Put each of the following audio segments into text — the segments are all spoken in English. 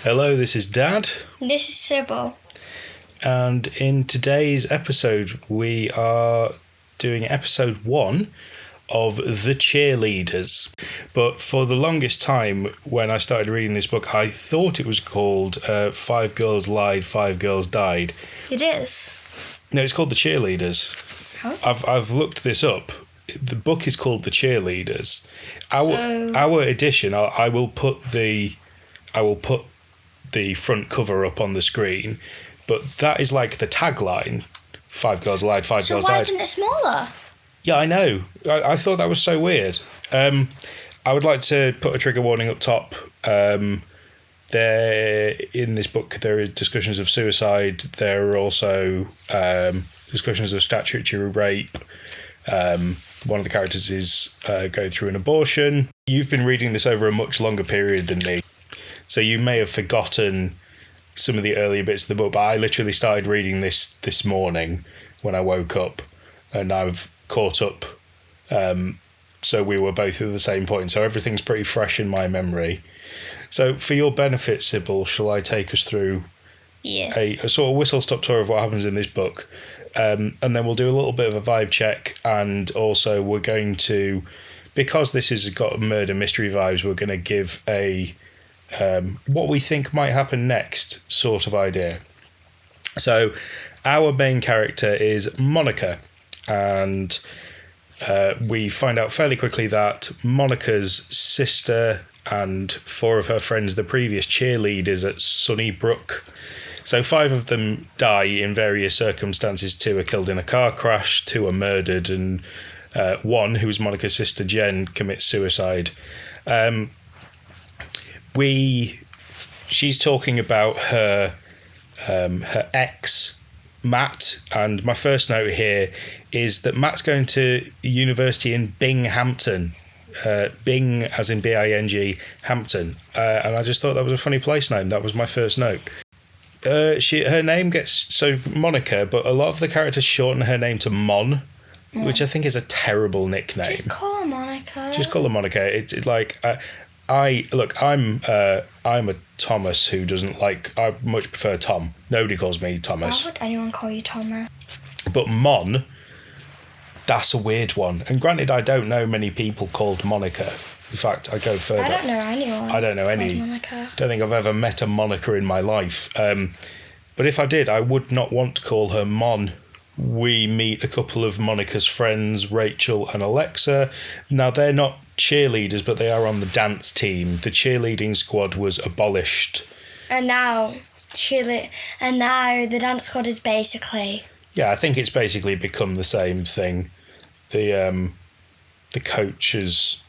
Hello, this is Dad. This is Sybil. And in today's episode, we are doing episode 1 of The Cheerleaders. But for the longest time, when I started reading this book, I thought it was called 5 Girls Lied, 5 Girls Died. It is. No, it's called The Cheerleaders. Huh? I've looked this up. The book is called The Cheerleaders. Our edition, I will put the front cover up on the screen, but that is like the tagline: 5 girls lied, 5 girls So why died. isn't it smaller? Yeah, I know. I thought that was so weird. I would like to put a trigger warning up top. There, in this book, there are discussions of suicide. There are also discussions of statutory rape. One of the characters is going through an abortion. You've been reading this over a much longer period than me, so you may have forgotten some of the earlier bits of the book, but I literally started reading this morning when I woke up, and I've caught up. So we were both at the same point, so everything's pretty fresh in my memory. So for your benefit, Sybil, shall I take us through a sort of whistle-stop tour of what happens in this book? And then we'll do a little bit of a vibe check, and also we're going to, because this has got murder mystery vibes, we're going to give a what we think might happen next sort of idea. So our main character is Monica, and we find out fairly quickly that Monica's sister and 4 of her friends, the previous cheerleaders at Sunnybrook. So 5 of them die in various circumstances. 2 are killed in a car crash, 2 are murdered, and 1, who is Monica's sister Jen, commits suicide. She's talking about her ex, Matt, and my first note here is that Matt's going to university in Binghampton. Bing as in Bing, Hampton. And I just thought that was a funny place name. That was my first note. Her name gets Monica, but a lot of the characters shorten her name to Mon, which I think is a terrible nickname. Just call her Monica. Just call her Monica. It's like I'm a Thomas who doesn't like. I much prefer Tom. Nobody calls me Thomas. Why would anyone call you Thomas? But Mon, that's a weird one. And granted, I don't know many people called Monica. In fact, I go further. I don't know anyone. I don't know any. Monica. Don't think I've ever met a Monica in my life. But if I did, I would not want to call her Mon. We meet a couple of Monica's friends, Rachel and Alexa. Now, they're not cheerleaders, but they are on the dance team. The cheerleading squad was abolished. And now the dance squad is basically... Yeah, I think it's basically become the same thing. The coach is...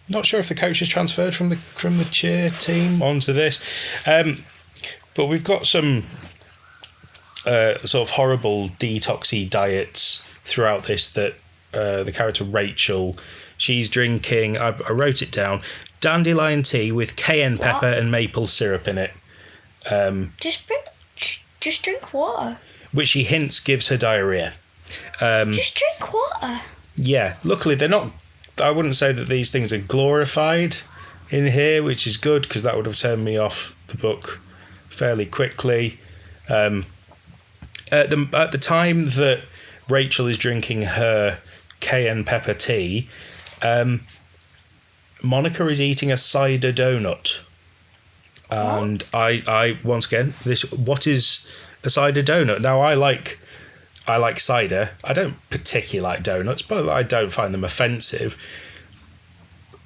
Not sure if the coach has transferred from the cheer team onto this. But we've got some sort of horrible detoxy diets throughout this that the character Rachel, she's drinking, I wrote it down, dandelion tea with cayenne pepper and maple syrup in it. Just drink water. Which she hints gives her diarrhea. Just drink water. Yeah, luckily they're not... I wouldn't say that these things are glorified in here, which is good, because that would have turned me off the book fairly quickly. At the time that Rachel is drinking her cayenne pepper tea, Monica is eating a cider donut. And I once again, what is a cider donut? Now, I like cider. I don't particularly like donuts, but I don't find them offensive.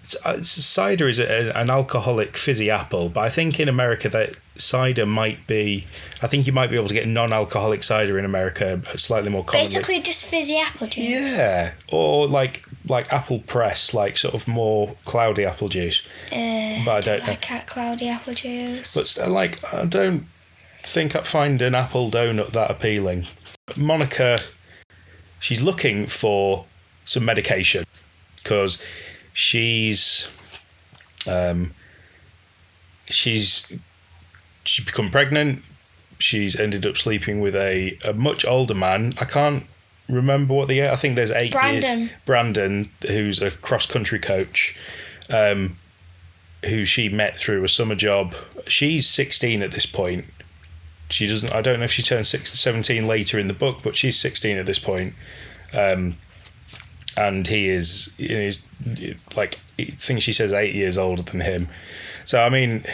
Cider is an alcoholic fizzy apple, but I think in America that cider might be... I think you might be able to get non-alcoholic cider in America slightly more commonly. Basically just fizzy apple juice. Yeah, or like apple press, like sort of more cloudy apple juice. But I don't know. Like cloudy apple juice. But I don't think I'd find an apple donut that appealing. Monica, she's looking for some medication because she's become pregnant. She's ended up sleeping with a much older man. I can't remember what I think there's 8 years. Brandon, who's a cross-country coach, who she met through a summer job. She's 16 at this point. She doesn't. I don't know if she turns 17 later in the book, but she's 16 at this point. And he is like, I think she says 8 years older than him. So I mean,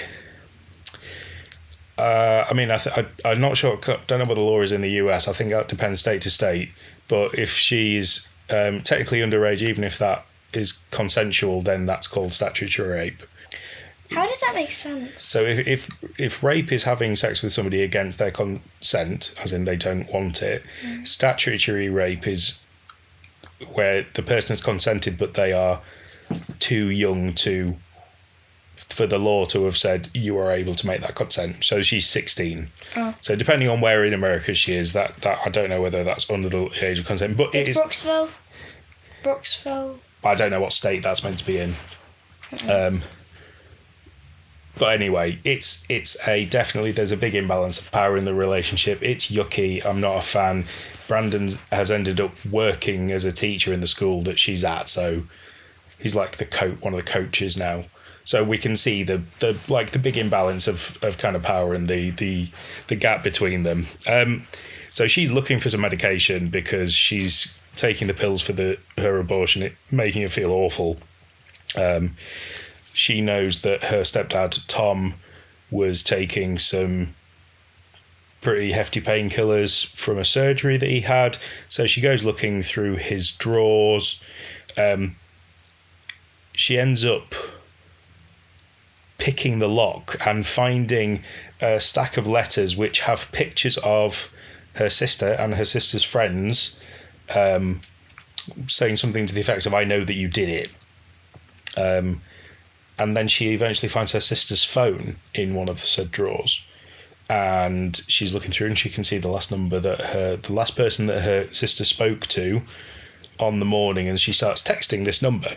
I'm not sure. Don't know what the law is in the US. I think that depends state to state. But if she's technically underage, even if that is consensual, then that's called statutory rape. How does that make sense? So if rape is having sex with somebody against their consent, as in they don't want it, statutory rape is where the person has consented but they are too young for the law to have said you are able to make that consent. So she's 16. Oh. So depending on where in America she is, that I don't know whether that's under the age of consent. But it's Brooksville. I don't know what state that's meant to be in. But anyway, it's definitely, there's a big imbalance of power in the relationship. It's yucky. I'm not a fan. Brandon has ended up working as a teacher in the school that she's at, so he's like one of the coaches now. So we can see the big imbalance of kind of power and the gap between them. So she's looking for some medication because she's taking the pills for her abortion, making her feel awful. She knows that her stepdad, Tom, was taking some pretty hefty painkillers from a surgery that he had. So she goes looking through his drawers. She ends up picking the lock and finding a stack of letters which have pictures of her sister and her sister's friends, saying something to the effect of, "I know that you did it." And then she eventually finds her sister's phone in one of the said drawers. And she's looking through and she can see the last number the last person that her sister spoke to on the morning, and she starts texting this number.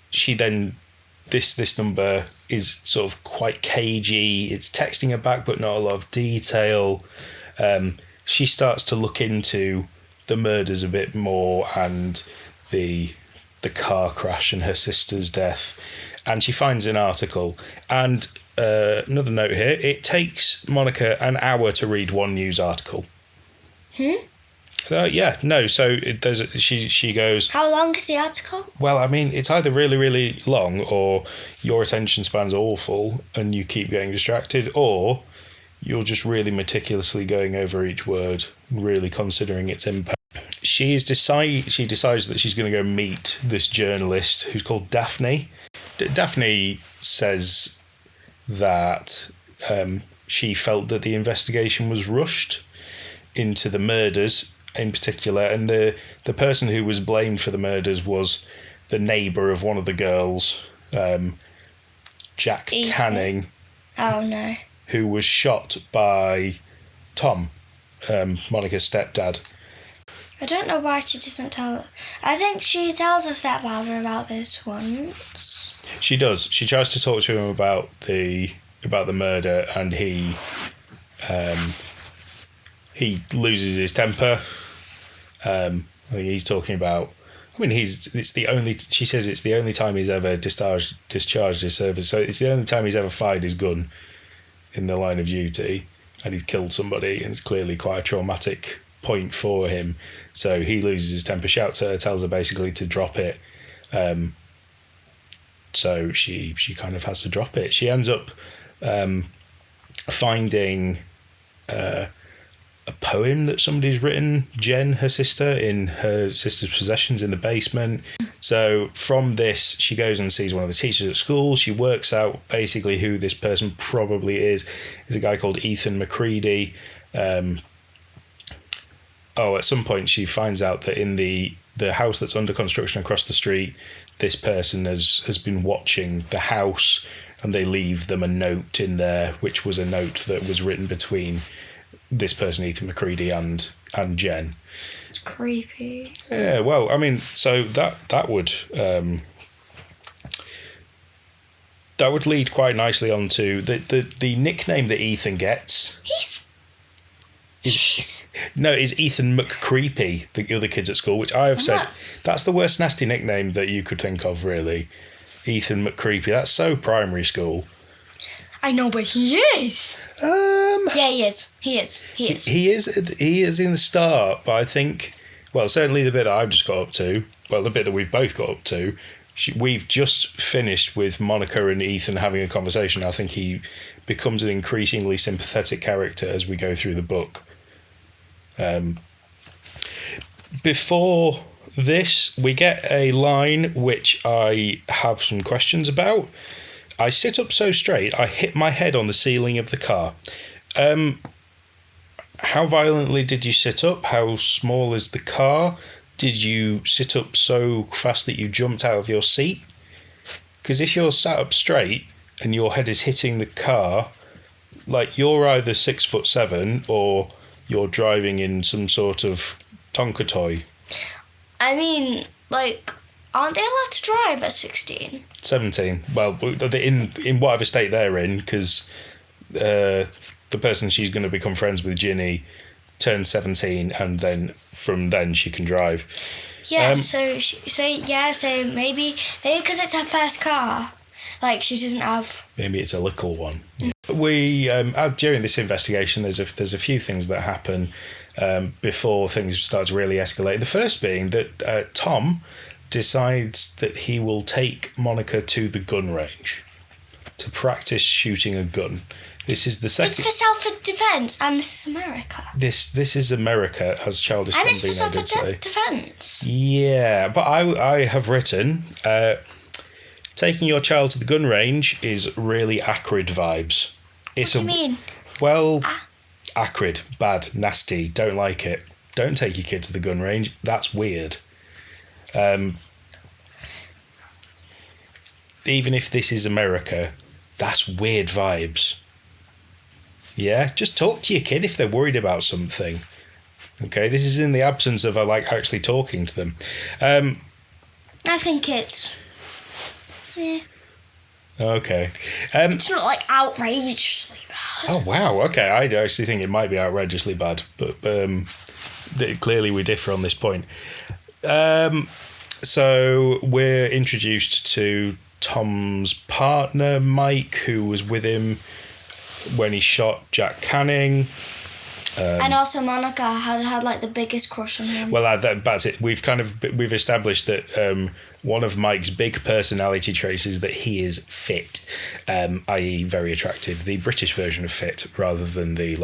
She then, this number is sort of quite cagey. It's texting her back, but not a lot of detail. She starts to look into the murders a bit more and the car crash and her sister's death, and she finds an article. And another note here: it takes Monica an hour to read one news article. Yeah, no. So she goes. How long is the article? Well, I mean, it's either really, really long, or your attention span's awful and you keep getting distracted, or you're just really meticulously going over each word, really considering its impact. She decides that she's going to go meet this journalist who's called Daphne. Daphne says that she felt that the investigation was rushed into the murders in particular, and the person who was blamed for the murders was the neighbour of one of the girls, Jack Ethan. Canning. Oh no. Who was shot by Tom, Monica's stepdad. I don't know why she doesn't tell. I think she tells her stepfather about this once. She does. She tries to talk to him about the murder, and he loses his temper. I think he's talking about. I mean, she says it's the only time he's ever discharged his service. So it's the only time he's ever fired his gun in the line of duty, and he's killed somebody, and it's clearly quite a traumatic point for him. So he loses his temper, shouts at her, tells her basically to drop it. So she kind of has to drop it. She ends up finding a poem that somebody's written, Jen, her sister, in her sister's possessions in the basement. So from this, she goes and sees one of the teachers at school. She works out basically who this person probably is. It's a guy called Ethan McCready. At some point she finds out that in the house that's under construction across the street, this person has been watching the house, and they leave them a note in there, which was a note that was written between this person, Ethan McCready, and Jen. It's creepy. Yeah, well, I mean, so that would lead quite nicely onto the nickname that Ethan gets. is Ethan McCreepy the other kids at school, which I have said that's the worst nasty nickname that you could think of, really. Ethan McCreepy. That's so primary school. I know, but he is. Yeah, he is. He is in the start, but I think, well, certainly the bit that I've just got up to, well, the bit that we've both got up to, we've just finished with Monica and Ethan having a conversation. I think he becomes an increasingly sympathetic character as we go through the book. Before this, we get a line which I have some questions about. I sit up so straight, I hit my head on the ceiling of the car. How violently did you sit up? How small is the car? Did you sit up so fast that you jumped out of your seat? Because if you're sat up straight and your head is hitting the car, like, you're either 6'7" or you're driving in some sort of Tonka toy. I mean, like, aren't they allowed to drive at 16? 17. Well, in whatever state they're in, because the person she's going to become friends with, Ginny, turns 17, and then from then she can drive. Yeah, so maybe because it's her first car, like, she doesn't have. Maybe it's a little one. We during this investigation, there's a few things that happen before things start to really escalate. The first being that Tom decides that he will take Monica to the gun range to practice shooting a gun. This is the second. It's for self-defense, and this is America. This is America, as Childish Gambino did say. And it's for self-defense. Yeah, but I have written, taking your child to the gun range is really acrid vibes. What do you mean? Well, acrid, bad, nasty, don't like it. Don't take your kid to the gun range. That's weird. Even if this is America, that's weird vibes. Yeah, just talk to your kid if they're worried about something. Okay, this is in the absence of actually talking to them. I think it's. Yeah. Okay. It's not outrageously bad. Oh wow. Okay, I actually think it might be outrageously bad, but clearly we differ on this point. So we're introduced to Tom's partner, Mike, who was with him when he shot Jack Canning. And also Monica had the biggest crush on him. Well, that's it. We've established that one of Mike's big personality traits is that he is fit, i.e. very attractive. The British version of fit, rather than the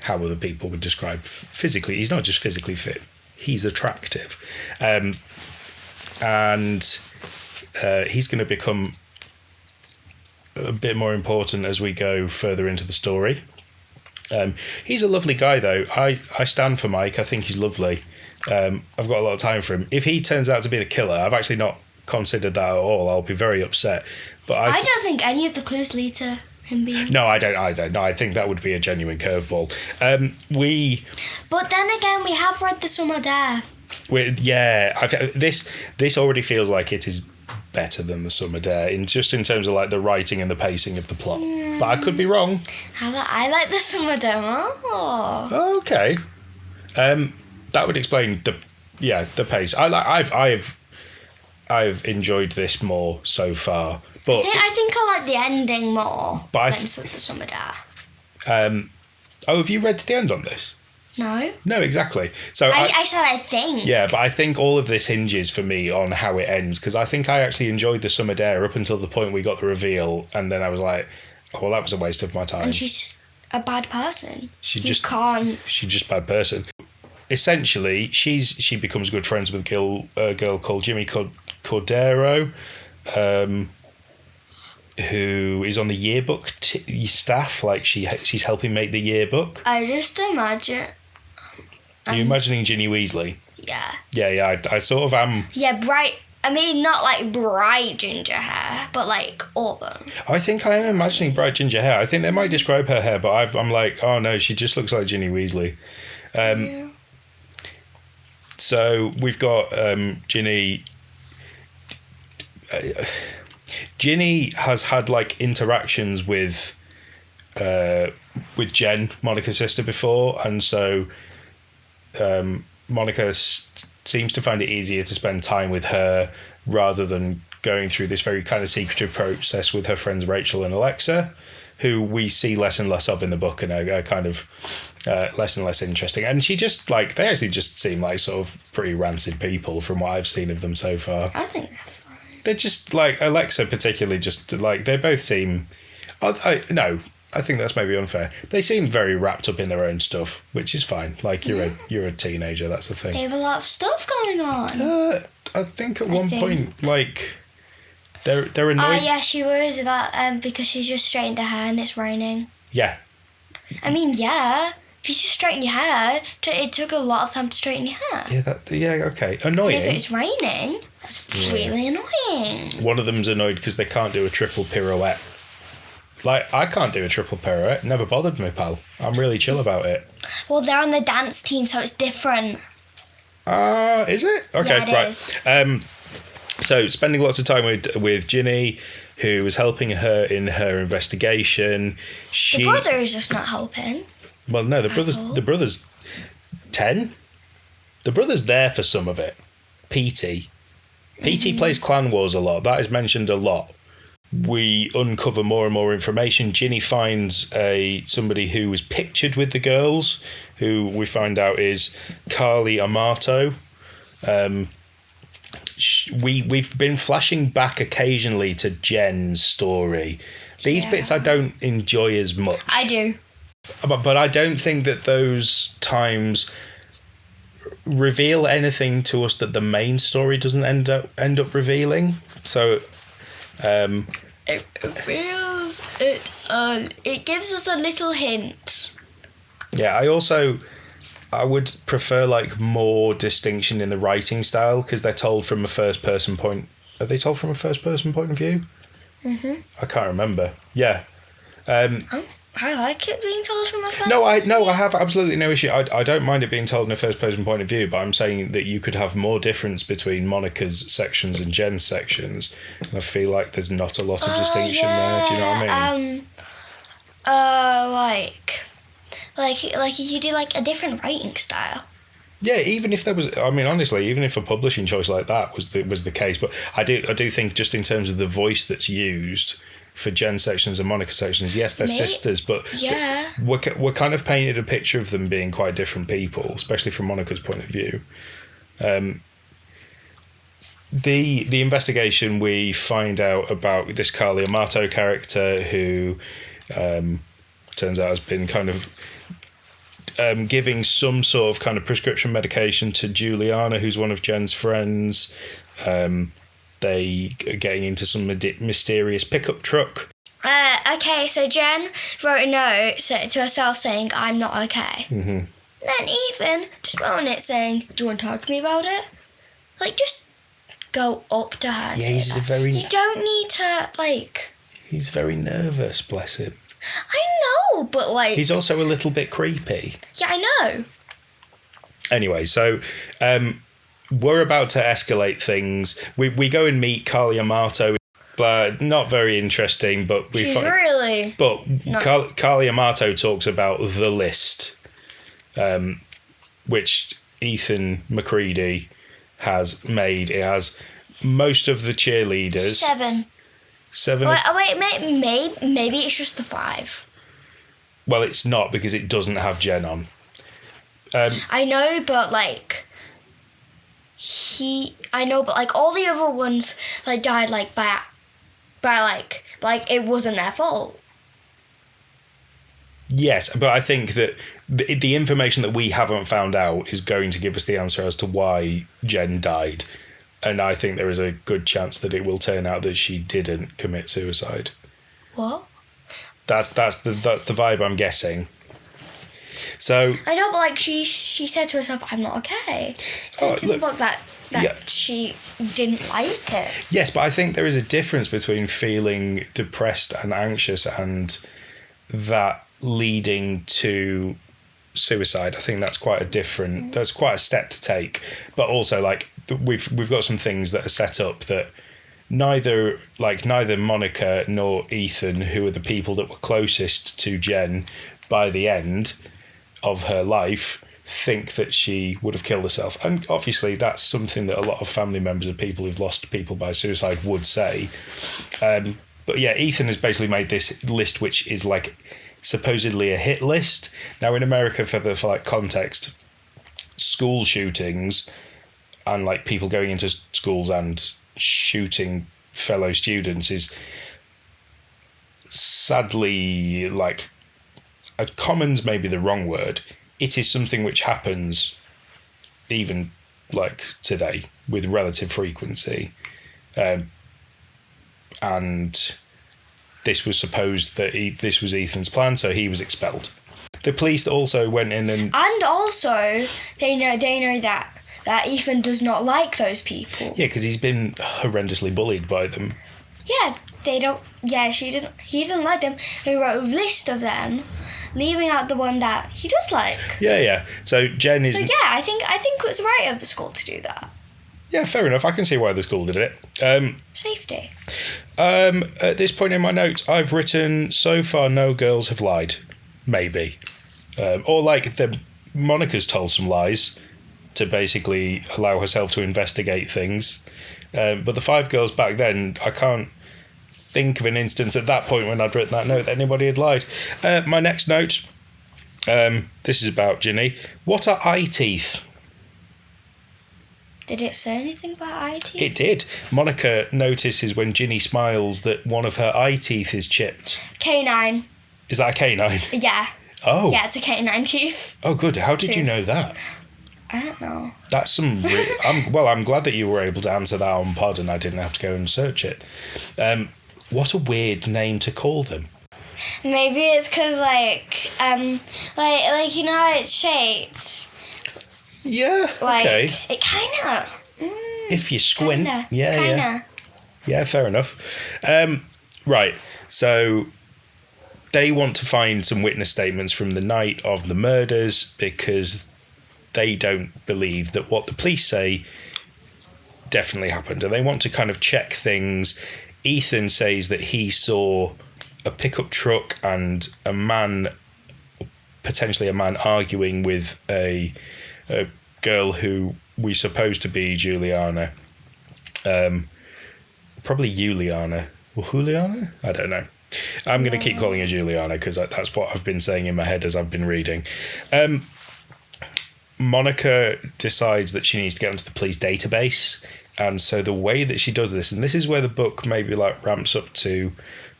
how other people would describe physically. He's not just physically fit. He's attractive. And he's going to become a bit more important as we go further into the story. He's a lovely guy, though. I stand for Mike. I think he's lovely. I've got a lot of time for him. If he turns out to be the killer, I've actually not considered that at all. I'll be very upset. But I don't think any of the clues lead to him being. No, I don't either. No, I think that would be a genuine curveball. But then again, we have read The Summer Dare. This already feels like it is better than The Summer Dare in terms of the writing and the pacing of the plot. But I could be wrong. I like The Summer Dare more. Okay. That would explain the pace. I've enjoyed this more so far. But I think I like the ending more than The Summer Dare. Have you read to the end on this? No. No, exactly. So I said I think. Yeah, but I think all of this hinges for me on how it ends, because I think I actually enjoyed The Summer Dare up until the point we got the reveal, and then I was like, oh, well, that was a waste of my time. And she's a bad person. She's just a bad person. Essentially, she becomes good friends with a girl called Jimmy Cordero, who is on the yearbook staff. She's helping make the yearbook. I just imagine. Are you imagining Ginny Weasley? Yeah. Yeah. I sort of am. Yeah, bright. I mean, not bright ginger hair, but auburn. I think I am imagining bright ginger hair. I think they might describe her hair, but I'm like, oh no, she just looks like Ginny Weasley. Yeah. So we've got Ginny. Ginny has had interactions with with Jen, Monica's sister, before, and so Monica seems to find it easier to spend time with her rather than going through this very kind of secretive process with her friends Rachel and Alexa, who we see less and less of in the book and are kind of less and less interesting. And she just, like, they actually just seem like sort of pretty rancid people from what I've seen of them so far. I think they're fine. They're just, like, Alexa particularly, just, like, they both seem... I think that's maybe unfair. They seem very wrapped up in their own stuff, which is fine. Like, you're a teenager, that's the thing. They have a lot of stuff going on. I think at one point, like, they're annoyed. Oh, yeah, she worries about because she's just straightened her hair and it's raining. Yeah. I mean, yeah. If you just straighten your hair, it took a lot of time to straighten your hair. Yeah, okay. Annoying. And if it's raining, that's really annoying. One of them's annoyed because they can't do a triple pirouette. Like, I can't do a triple pirouette. Never bothered me, pal. I'm really chill about it. Well, they're on the dance team, so it's different. Is it? Okay, yeah, it right. Is. So, spending lots of time with Ginny, who was helping her in her investigation. The brother is just not helping. Well, no, the brother's 10. The brother's there for some of it. Pt. Pt plays Clan Wars a lot. That is mentioned a lot. We uncover more and more information. Ginny finds somebody who was pictured with the girls, who we find out is Carly Amato. We've been flashing back occasionally to Jen's story. These bits I don't enjoy as much. I do. But I don't think that those times reveal anything to us that the main story doesn't end up revealing. So... it reveals it. It gives us a little hint. Yeah, I would prefer like more distinction in the writing style because they're told from a first person point. Are they told from a first person point of view? I can't remember. Yeah. I like it being told from a first person. I have absolutely no issue. I don't mind it being told in a first person point of view, but I'm saying that you could have more difference between Monica's sections and Jen's sections. And I feel like there's not a lot of distinction there. Do you know what I mean? Like you could do like a different writing style. Yeah, even if there was, I mean, honestly, even if a publishing choice like that was the case, but I do think just in terms of the voice that's used for Jen sections and Monica sections, yes, they're sisters, but we're kind of painted a picture of them being quite different people, especially from Monica's point of view. The investigation, we find out about this Carly Amato character who turns out has been kind of giving some sort of kind of prescription medication to Juliana, who's one of Jen's friends. They are getting into some mysterious pickup truck. Okay, so Jen wrote a note to herself saying, "I'm not okay." Mm-hmm. Then Ethan just wrote on it saying, "Do you want to talk to me about it?" Like, just go up to her and say that. You don't need to, like... He's very nervous, bless him. I know, but like... He's also a little bit creepy. Yeah, I know. Anyway, so... we're about to escalate things. We go and meet Carly Amato. Not very interesting, but we find... really... But Carly Amato talks about the list, which Ethan McCready has made. It has most of the cheerleaders. 7. Wait, maybe it's just the 5. Well, it's not because it doesn't have Jen on. I know, but like... I know, but like all the other ones like died like by like it wasn't their fault. Yes, but I think that the information that we haven't found out is going to give us the answer as to why Jen died, and I think there is a good chance that it will turn out that she didn't commit suicide. What? That's the vibe I'm getting. So I know, but like she said to herself, "I'm not okay." It didn't look that she didn't like it. Yes, but I think there is a difference between feeling depressed and anxious and that leading to suicide. I think that's quite a different. That's quite a step to take. But also, like we've got some things that are set up that neither Monica nor Ethan, who are the people that were closest to Jen by the end of her life, think that she would have killed herself. And obviously that's something that a lot of family members of people who've lost people by suicide would say. But yeah, Ethan has basically made this list, which is like supposedly a hit list. Now in America, for like context, school shootings and like people going into schools and shooting fellow students is sadly, like, common's maybe the wrong word. It is something which happens even like today with relative frequency. And this was supposed that this was Ethan's plan, so he was expelled. The police also went in and also they know that Ethan does not like those people. Yeah, because he's been horrendously bullied by them. Yeah, they don't. Yeah, he doesn't like them. He wrote a list of them, leaving out the one that he does like. Yeah. So Jen is. So yeah, I think it was right of the school to do that. Yeah, fair enough. I can see why the school did it. Safety. At this point in my notes, I've written, so far no girls have lied. Maybe. Or like Monica's told some lies to basically allow herself to investigate things. But the 5 girls back then, I can't think of an instance at that point when I'd written that note that anybody had lied. My next note, this is about Ginny. What are eye teeth? Did it say anything about eye teeth? It did. Monica notices when Ginny smiles that one of her eye teeth is chipped. Canine. Is that a canine? Yeah. Oh. Yeah, it's a canine tooth. Oh, good. How did you know that? I don't know. That's some... I'm glad that you were able to answer that on pod and I didn't have to go and search it. What a weird name to call them. Maybe it's because, like, you know how it's shaped? Yeah, like, okay. It kind of... if you squint. Kinda. Yeah. Yeah, fair enough. Right, so they want to find some witness statements from the night of the murders because they don't believe that what the police say definitely happened. And they want to kind of check things. Ethan says that he saw a pickup truck and potentially a man arguing with a girl who we suppose to be Juliana. Probably Juliana. Or Juliana? I don't know. I'm going to keep calling her Juliana because that's what I've been saying in my head as I've been reading. Monica decides that she needs to get onto the police database. And so the way that she does this, and this is where the book maybe like ramps up to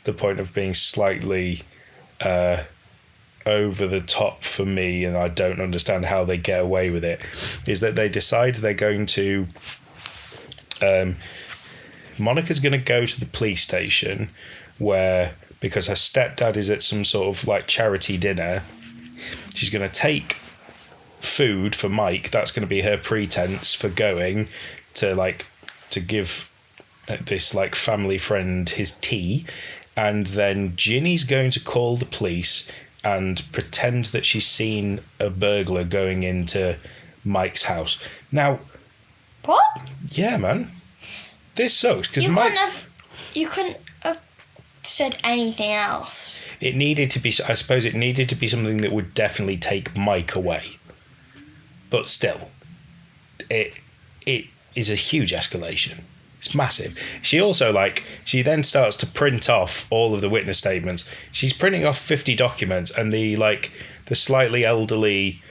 the point of being slightly over the top for me, and I don't understand how they get away with it, is that they decide they're going to... Monica's going to go to the police station where, because her stepdad is at some sort of like charity dinner, she's going to take food for Mike. That's going to be her pretense for going to give this like family friend his tea. And then Ginny's going to call the police and pretend that she's seen a burglar going into Mike's house. Now, what? Yeah, man, this sucks because you couldn't have said anything else. It needed to be. I suppose it needed to be something that would definitely take Mike away. But still, it is a huge escalation. It's massive. She also, she then starts to print off all of the witness statements. She's printing off 50 documents, and the slightly elderly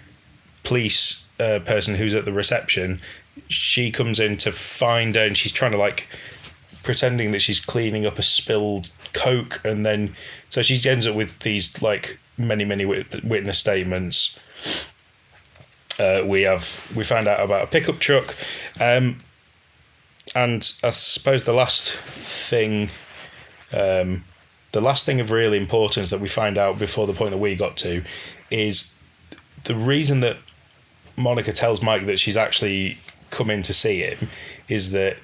police person who's at the reception, she comes in to find her, and she's trying to, pretending that she's cleaning up a spilled Coke, and then, so she ends up with these, many witness statements. We found out about a pickup truck, and I suppose the last thing of real importance that we find out before the point that we got to is the reason that Monica tells Mike that she's actually come in to see him is that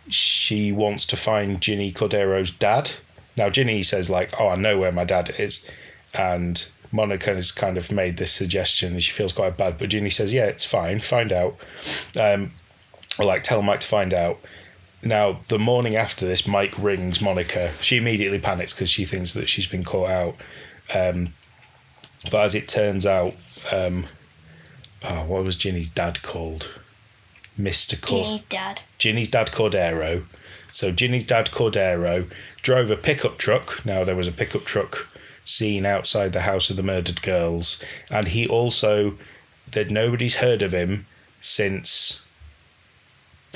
she wants to find Ginny Cordero's dad. Now, Ginny says, I know where my dad is, and Monica has kind of made this suggestion and she feels quite bad, but Ginny says, yeah, it's fine, find out. Or tell Mike to find out. Now, the morning after this, Mike rings Monica. She immediately panics because she thinks that she's been caught out. But as it turns out, what was Ginny's dad called? Ginny's dad. Ginny's dad, Cordero. So Ginny's dad, Cordero, drove a pickup truck. Now, there was a pickup truck seen outside the house of the murdered girls. And he also, that nobody's heard of him since,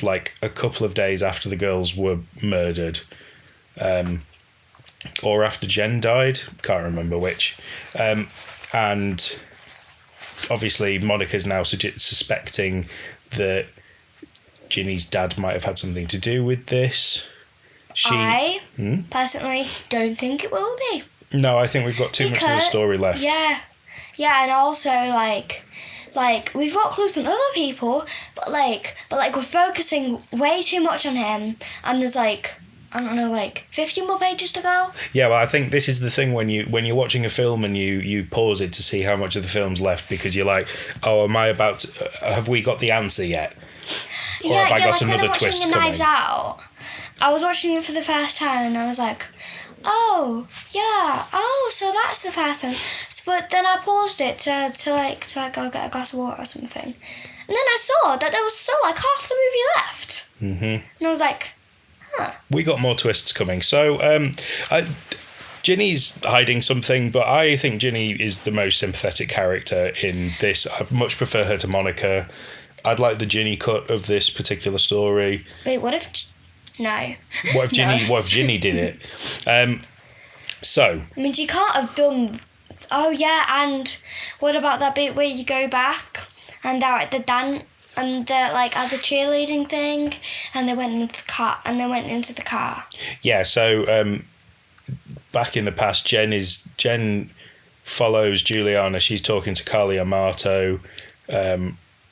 like, a couple of days after the girls were murdered. Or after Jen died. Can't remember which. And obviously Monica's now suspecting that Ginny's dad might have had something to do with this. I personally don't think it will be. No, I think we've got too much of the story left. Yeah, and also like we've got clues on other people, but we're focusing way too much on him, and there's like, I don't know, like 50 more pages to go. Yeah, well, I think this is the thing when you're watching a film and you pause it to see how much of the film's left, because you're like, oh, have we got the answer yet? Or have I got another twist coming? Knives Out. I was watching it for the first time and I was like, oh yeah, so that's the first one. But then I paused it to go get a glass of water or something, and then I saw that there was still like half the movie left. And I was like, we got more twists coming. So Ginny's hiding something, but I think Ginny is the most sympathetic character in this. I much prefer her to Monica. I'd like the Ginny cut of this particular story. Wait, what if... No. What if Ginny did it? So... I mean, she can't have done... Oh, yeah, and what about that bit where you go back and they're at the dance and they're like at the cheerleading thing and they went into the car? Yeah, so back in the past, Jen follows Juliana. She's talking to Carly Amato.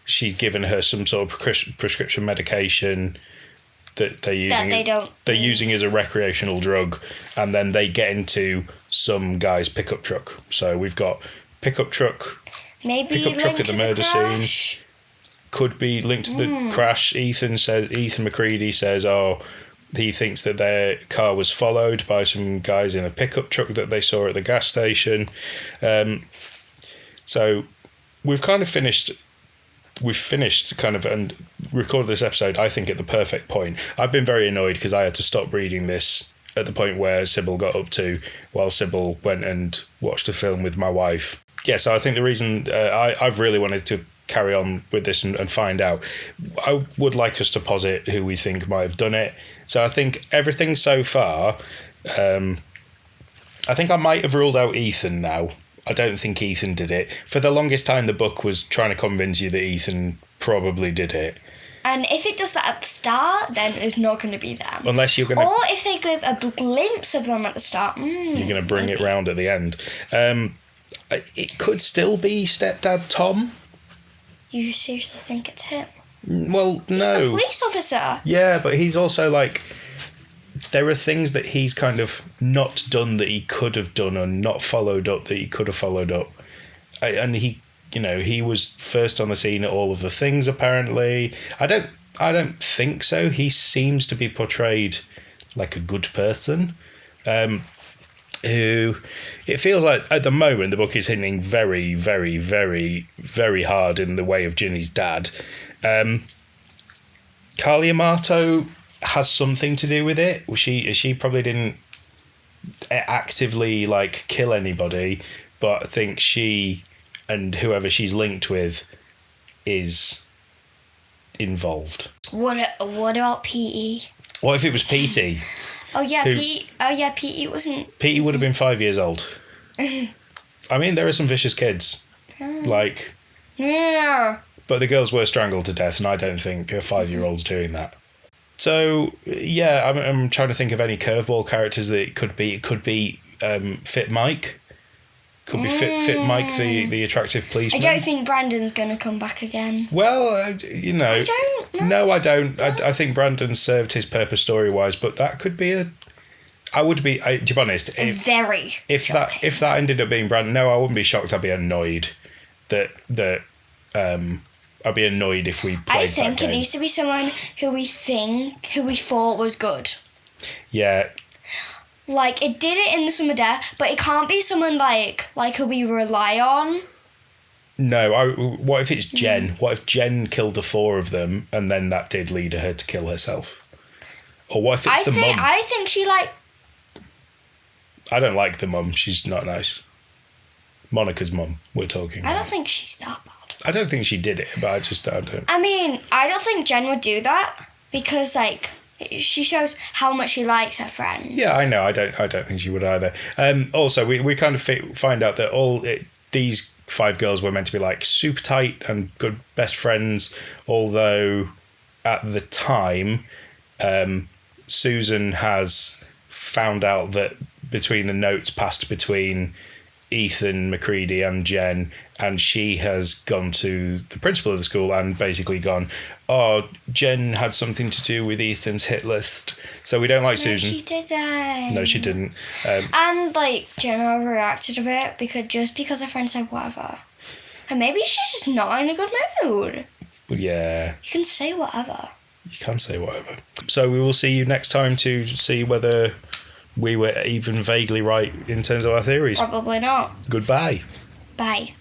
She's given her some sort of prescription medication that they're using as a recreational drug, and then they get into some guy's pickup truck. So we've got pickup truck at the murder scene. Could be linked to the crash. Ethan McCready says, he thinks that their car was followed by some guys in a pickup truck that they saw at the gas station. So we've finished and recorded this episode, I think, at the perfect point. I've been very annoyed because I had to stop reading this at the point where Sybil got up to, while Sybil went and watched a film with my wife. Yeah, so I think the reason I've really wanted to carry on with this and find out, I would like us to posit who we think might have done it. So I think everything so far, I think I might have ruled out Ethan now. I don't think Ethan did it. For the longest time, the book was trying to convince you that Ethan probably did it. And if it does that at the start, then it's not going to be them. Unless you're going to... Or if they give a glimpse of them at the start. You're going to bring it round at the end. It could still be stepdad Tom. You seriously think it's him? Well, no. He's the police officer. Yeah, but he's also like... There are things that he's kind of not done that he could have done, and not followed up that he could have followed up. And he was first on the scene at all of the things, apparently. I don't think so. He seems to be portrayed like a good person. Who it feels like at the moment the book is hitting very, very, very, very hard in the way of Ginny's dad. Carly Amato has something to do with it. She probably didn't actively kill anybody, but I think she and whoever she's linked with is involved. What about P.E.? What if it was P.T.? P.E. wasn't... P.E. would have been 5 years old. I mean, there are some vicious kids. Yeah. But the girls were strangled to death, and I don't think a 5-year-old's doing that. So, yeah, I'm trying to think of any curveball characters that it could be. It could be Fit Mike. Could be Fit Mike, the attractive policeman. I don't think Brandon's going to come back again. Well, I don't know. No, I don't. I think Brandon served his purpose story-wise, but that could be to be honest... If that ended up being Brandon... No, I wouldn't be shocked. I'd be annoyed that I'd be annoyed if we played I think that it game. needs to be someone who we thought was good. Yeah. Like, it did it in the summer dare, but it can't be someone like who we rely on. No, what if it's Jen? What if Jen killed the four of them and then that did lead her to kill herself? Or what if it's the mum? I think she, like... I don't like the mum. She's not nice. Monica's mum, we're talking I about. don't think she's that bad. I don't think she did it, but I don't. I mean, I don't think Jen would do that because, like, she shows how much she likes her friends. Yeah, I know. I don't think she would either. Also, we kind of find out that these 5 girls were meant to be like super tight and good best friends, although at the time, Susan has found out that between the notes passed between Ethan McCready and Jen, and she has gone to the principal of the school and basically gone, oh, Jen had something to do with Ethan's hit list, so we don't like Susan. She didn't. No, she didn't. And, like, Jen overreacted a bit because her friend said whatever. And maybe she's just not in a good mood. But yeah. You can say whatever. You can say whatever. So we will see you next time to see whether we were even vaguely right in terms of our theories. Probably not. Goodbye. Bye.